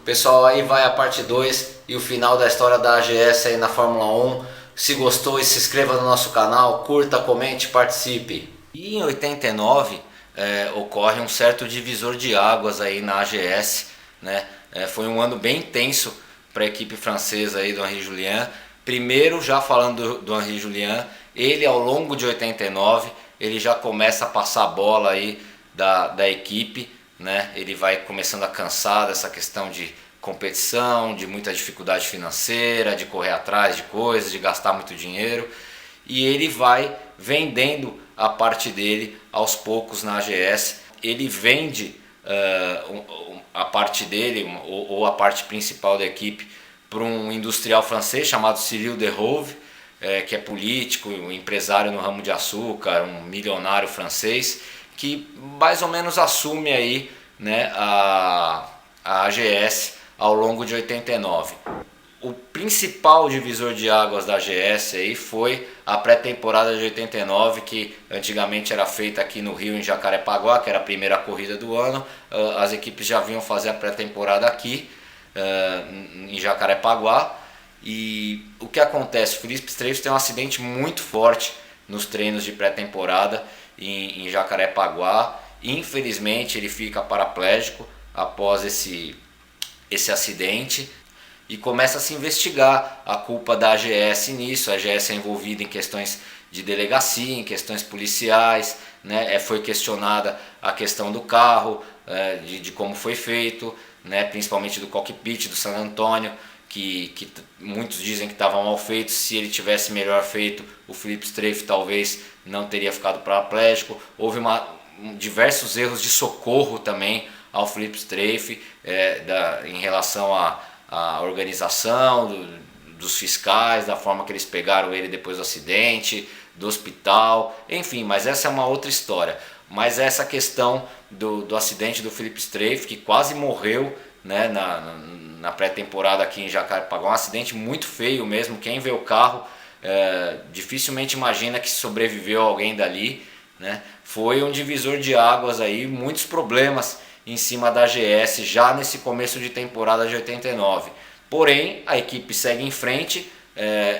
Pessoal, aí vai a parte 2 e o final da história da AGS aí na Fórmula 1. Se gostou, se inscreva no nosso canal, curta, comente, participe. E em 89 ocorre um certo divisor de águas aí na AGS, né? Foi um ano bem intenso para a equipe francesa aí do Henri Julien. Primeiro, já falando do Henri Julien, ele ao longo de 89 ele já começa a passar a bola aí da equipe, né? Ele vai começando a cansar dessa questão de competição, de muita dificuldade financeira, de correr atrás de coisas, de gastar muito dinheiro, e ele vai vendendo a parte dele aos poucos na AGS. Ele vende a parte dele ou a parte principal da equipe para um industrial francês chamado Cyril Derove, que é político, um empresário no ramo de açúcar, um milionário francês, que mais ou menos assume aí, né, a AGS ao longo de 89. O principal divisor de águas da AGS aí foi a pré-temporada de 89, que antigamente era feita aqui no Rio, em Jacarepaguá, que era a primeira corrida do ano. As equipes já vinham fazer a pré-temporada aqui em Jacarepaguá. E o que acontece? O Felipe Streiff tem um acidente muito forte nos treinos de pré-temporada em Jacarepaguá. Infelizmente ele fica paraplégico após esse acidente e começa a se investigar a culpa da AGS nisso. A AGS é envolvida em questões de delegacia, em questões policiais, né? Foi questionada a questão do carro, de como foi feito, né? Principalmente do cockpit do San Antonio, que muitos dizem que estava mal feito. Se ele tivesse melhor feito, o Felipe Streiff talvez não teria ficado paraplégico. Houve diversos erros de socorro também ao Felipe Streiff em relação à organização dos fiscais, da forma que eles pegaram ele depois do acidente, do hospital, enfim, mas essa é uma outra história. Mas essa questão do acidente do Felipe Streiff, que quase morreu, né, na pré-temporada aqui em Jacarepaguá, um acidente muito feio mesmo. Quem vê o carro dificilmente imagina que sobreviveu alguém dali, né? Foi um divisor de águas aí, muitos problemas em cima da AGS já nesse começo de temporada de 89. Porém, a equipe segue em frente.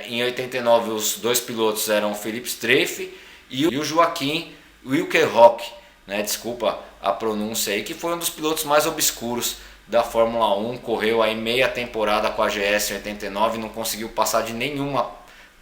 Em 89 os dois pilotos eram o Felipe Streiff e o Joaquim Wilkenhock, né? Desculpa a pronúncia aí, que foi um dos pilotos mais obscuros da Fórmula 1, correu aí meia temporada com a AGS em 89, não conseguiu passar de nenhuma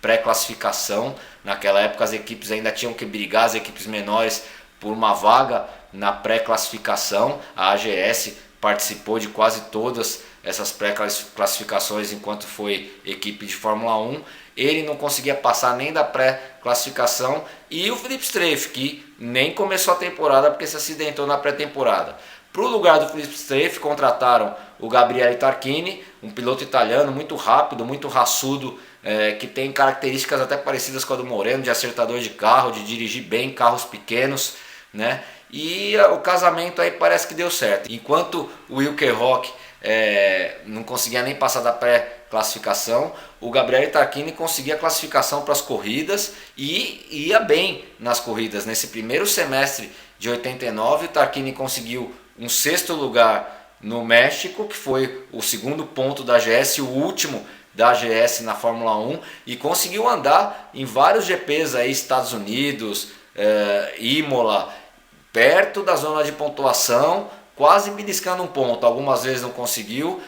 pré-classificação. Naquela época as equipes ainda tinham que brigar, as equipes menores, por uma vaga na pré-classificação. A AGS participou de quase todas essas pré-classificações enquanto foi equipe de Fórmula 1. Ele não conseguia passar nem da pré-classificação, e o Felipe Streiff, que nem começou a temporada porque se acidentou na pré-temporada. Para o lugar do Felipe Streiff contrataram o Gabriele Tarquini, um piloto italiano muito rápido, muito raçudo, que tem características até parecidas com a do Moreno, de acertador de carro, de dirigir bem carros pequenos, né? E o casamento aí parece que deu certo. Enquanto o Wilkenhock não conseguia nem passar da pré-classificação, o Gabriele Tarquini conseguia a classificação para as corridas e ia bem nas corridas. Nesse primeiro semestre de 89, o Tarquini conseguiu um sexto lugar no México, que foi o segundo ponto da AGS, o último da AGS na Fórmula 1, e conseguiu andar em vários GPs aí, Estados Unidos, Imola, perto da zona de pontuação, quase beliscando um ponto. Algumas vezes não conseguiu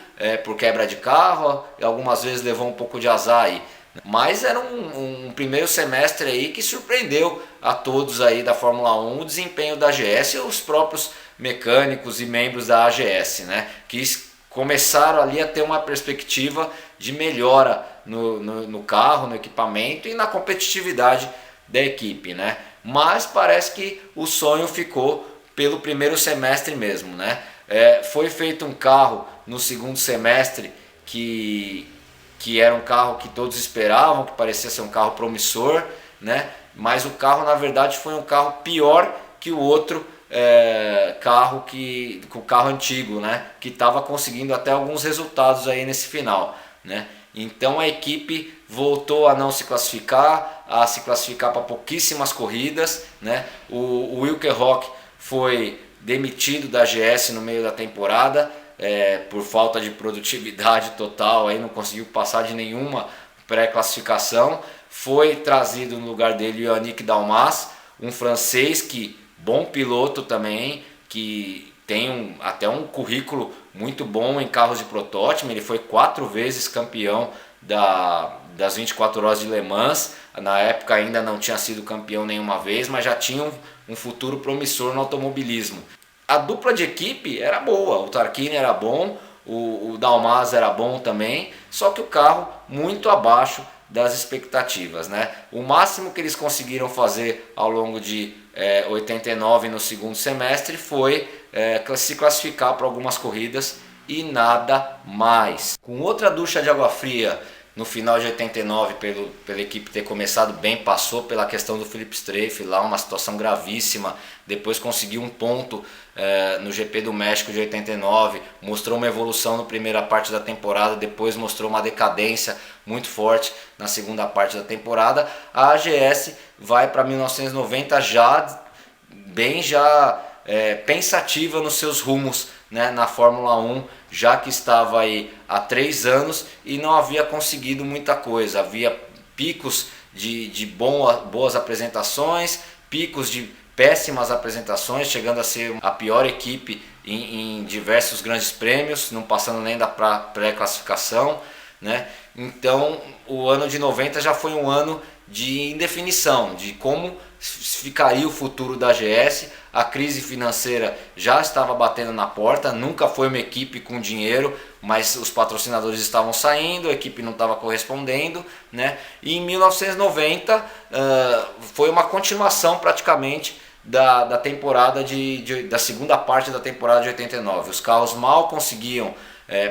por quebra de carro, e algumas vezes levou um pouco de azar aí. Mas era um primeiro semestre aí que surpreendeu a todos aí da Fórmula 1 o desempenho da AGS e os próprios mecânicos e membros da AGS, né? Que começaram ali a ter uma perspectiva de melhora no carro, no equipamento e na competitividade da equipe, né? Mas parece que o sonho ficou pelo primeiro semestre mesmo, né? Foi feito um carro no segundo semestre que era um carro que todos esperavam, que parecia ser um carro promissor, né? Mas o carro na verdade foi um carro pior que o outro carro, o carro antigo, né? Que estava conseguindo até alguns resultados aí nesse final, né? Então a equipe voltou a não se classificar, a se classificar para pouquíssimas corridas, né? O Wilkenhock foi demitido da AGS no meio da temporada, por falta de produtividade total, aí não conseguiu passar de nenhuma pré-classificação. Foi trazido no lugar dele o Yannick Dalmas, um francês que bom piloto também, que tem até um currículo muito bom em carros de protótipo. Ele foi 4 vezes campeão das 24 horas de Le Mans. Na época ainda não tinha sido campeão nenhuma vez, mas já tinha um futuro promissor no automobilismo. A dupla de equipe era boa, o Tarquini era bom, o Dalmas era bom também, só que o carro muito abaixo das expectativas, né? O máximo que eles conseguiram fazer ao longo de 89 no segundo semestre foi se classificar para algumas corridas e nada mais. Com outra ducha de água fria no final de 89, pela equipe ter começado bem, passou pela questão do Philippe Streiff, lá uma situação gravíssima, depois conseguiu um ponto no GP do México de 89, mostrou uma evolução na primeira parte da temporada, depois mostrou uma decadência muito forte na segunda parte da temporada. A AGS vai para 1990 já pensativa nos seus rumos, né, na Fórmula 1, já que estava aí há 3 anos e não havia conseguido muita coisa. Havia picos de boas apresentações, picos de péssimas apresentações, chegando a ser a pior equipe em diversos grandes prêmios, não passando nem da pré-classificação, né? Então o ano de 90 já foi um ano de indefinição, de como ficaria o futuro da AGS. A crise financeira já estava batendo na porta, nunca foi uma equipe com dinheiro, mas os patrocinadores estavam saindo, a equipe não estava correspondendo, né? E em 1990 foi uma continuação praticamente da temporada da segunda parte da temporada de 89. Os carros mal conseguiam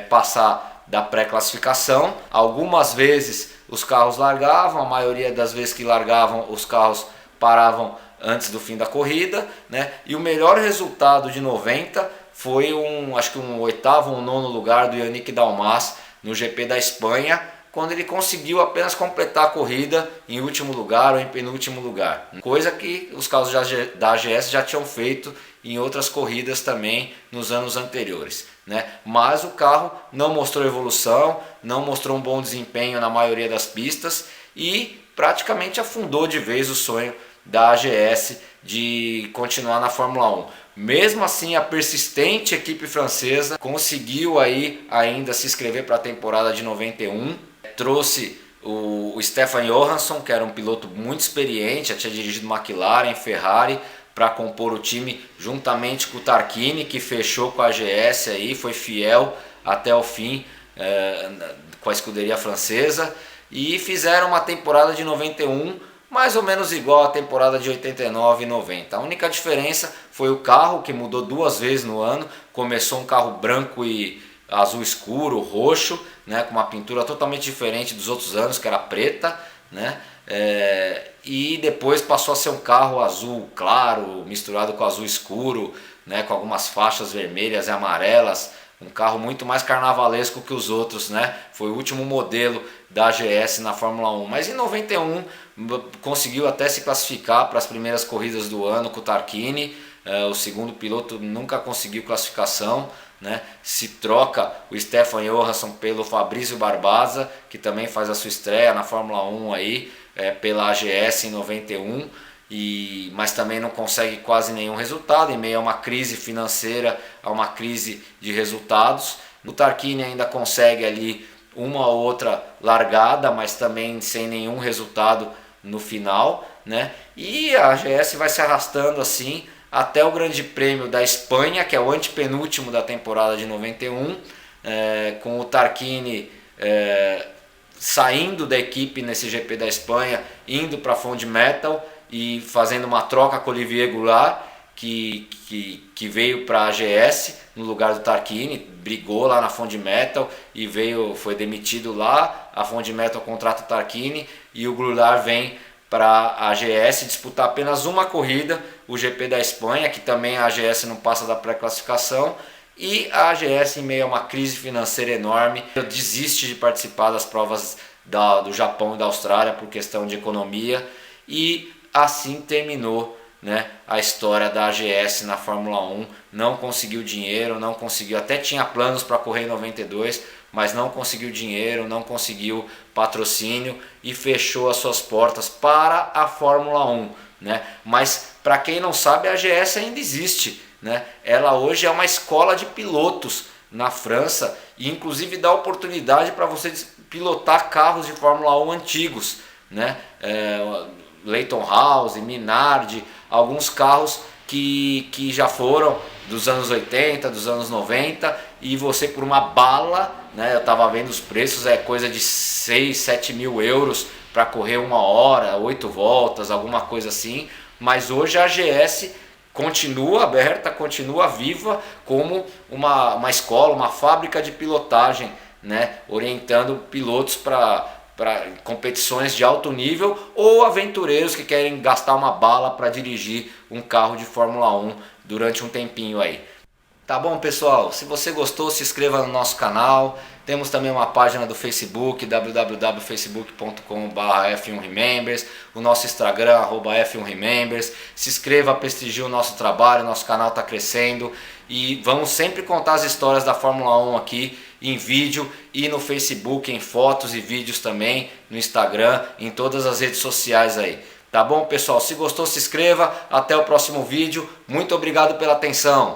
passar da pré-classificação. Algumas vezes os carros largavam, a maioria das vezes que largavam os carros paravam antes do fim da corrida, né? E o melhor resultado de 90 foi acho que um 8º ou 9º lugar do Yannick Dalmas no GP da Espanha, quando ele conseguiu apenas completar a corrida em último lugar ou em penúltimo lugar, coisa que os carros da AGS já tinham feito em outras corridas também nos anos anteriores, né? Mas o carro não mostrou evolução, não mostrou um bom desempenho na maioria das pistas e praticamente afundou de vez o sonho da AGS de continuar na Fórmula 1. Mesmo assim, a persistente equipe francesa conseguiu aí ainda se inscrever para a temporada de 91, trouxe o Stefan Johansson, que era um piloto muito experiente, já tinha dirigido McLaren, Ferrari, para compor o time juntamente com o Tarquini, que fechou com a AGS aí, foi fiel até o fim com a escuderia francesa, e fizeram uma temporada de 91 mais ou menos igual à temporada de 89 e 90. A única diferença foi o carro, que mudou 2 vezes no ano. Começou um carro branco e azul escuro, roxo, né, com uma pintura totalmente diferente dos outros anos, que era preta, né? E depois passou a ser um carro azul claro, misturado com azul escuro, né, com algumas faixas vermelhas e amarelas. Um carro muito mais carnavalesco que os outros, né? Foi o último modelo da AGS na Fórmula 1. Mas em 91 conseguiu até se classificar para as primeiras corridas do ano com o Tarquini. O segundo piloto nunca conseguiu classificação, né? Se troca o Stefan Johansson pelo Fabrício Barbaza, que também faz a sua estreia na Fórmula 1 aí, pela AGS em 91. Mas também não consegue quase nenhum resultado, em meio a uma crise financeira, a uma crise de resultados. O Tarquini ainda consegue ali uma ou outra largada, mas também sem nenhum resultado no final, né? E a AGS vai se arrastando assim até o Grande Prêmio da Espanha, que é o antepenúltimo da temporada de 91, com o Tarquini saindo da equipe nesse GP da Espanha, indo para a Fonte Metal e fazendo uma troca com o Olivier Goulart, que veio para a AGS no lugar do Tarquini, brigou lá na Fonte Metal e foi demitido lá. A Fonte Metal contrata o Tarquini e o Goulart vem para a AGS disputar apenas uma corrida, o GP da Espanha, que também a AGS não passa da pré-classificação. E a AGS, em meio a uma crise financeira enorme, desiste de participar das provas do Japão e da Austrália por questão de economia, e assim terminou né, a história da AGS na Fórmula 1, não conseguiu dinheiro, não conseguiu, até tinha planos para correr em 92, mas não conseguiu dinheiro, não conseguiu patrocínio e fechou as suas portas para a Fórmula 1, né? Mas para quem não sabe, a AGS ainda existe, né? Ela hoje é uma escola de pilotos na França e inclusive dá oportunidade para você pilotar carros de Fórmula 1 antigos, né? Leyton House, Minardi, alguns carros que já foram dos anos 80, dos anos 90, e você por uma bala, né, eu estava vendo os preços, é coisa de 6, 7 mil euros para correr 1 hora, 8 voltas, alguma coisa assim, mas hoje a AGS continua aberta, continua viva como uma escola, uma fábrica de pilotagem, né, orientando pilotos para competições de alto nível ou aventureiros que querem gastar uma bala para dirigir um carro de Fórmula 1 durante um tempinho aí. Tá bom, pessoal? Se você gostou, se inscreva no nosso canal. Temos também uma página do Facebook, www.facebook.com/F1Remembers, o nosso Instagram, @F1Remembers. Se inscreva, prestigie o nosso trabalho, nosso canal está crescendo e vamos sempre contar as histórias da Fórmula 1 aqui em vídeo e no Facebook, em fotos e vídeos também, no Instagram, em todas as redes sociais aí. Tá bom, pessoal? Se gostou, se inscreva. Até o próximo vídeo. Muito obrigado pela atenção.